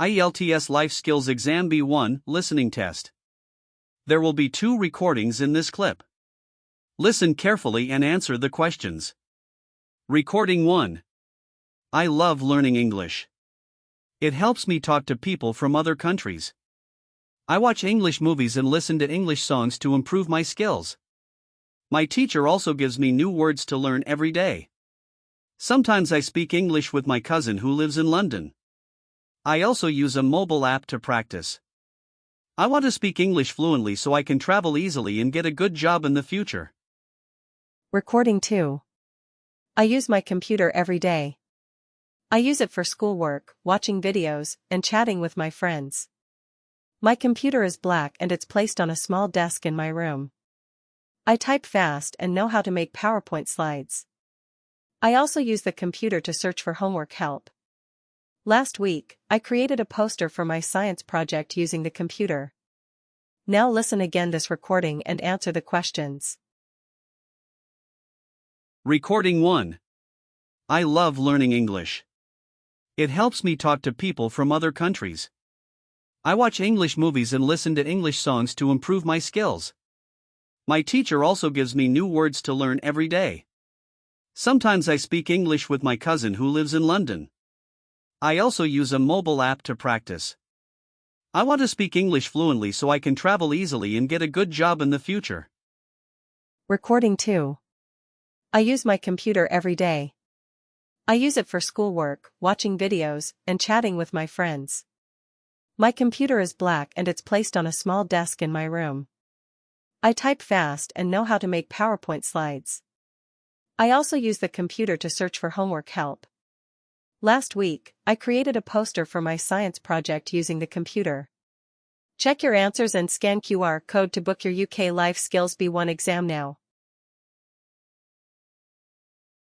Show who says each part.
Speaker 1: IELTS Life Skills Exam B1 Listening Test. There will be 2 recordings in this clip. Listen carefully and answer the questions. Recording 1. I love learning English. It helps me talk to people from other countries. I watch English movies and listen to English songs to improve my skills. My teacher also gives me new words to learn every day. Sometimes I speak English with my cousin who lives in London. I also use a mobile app to practice. I want to speak English fluently so I can travel easily and get a good job in the future.
Speaker 2: Recording 2. I use my computer every day. I use it for schoolwork, watching videos, and chatting with my friends. My computer is black and it's placed on a small desk in my room. I type fast and know how to make PowerPoint slides. I also use the computer to search for homework help. Last week, I created a poster for my science project using the computer. Now listen again this recording and answer the questions.
Speaker 1: Recording 1. I love learning English. It helps me talk to people from other countries. I watch English movies and listen to English songs to improve my skills. My teacher also gives me new words to learn every day. Sometimes I speak English with my cousin who lives in London. I also use a mobile app to practice. I want to speak English fluently so I can travel easily and get a good job in the future.
Speaker 2: Recording 2. I use my computer every day. I use it for schoolwork, watching videos, and chatting with my friends. My computer is black and it's placed on a small desk in my room. I type fast and know how to make PowerPoint slides. I also use the computer to search for homework help. Last week, I created a poster for my science project using the computer. Check your answers and scan QR code to book your UK Life Skills B1 exam now.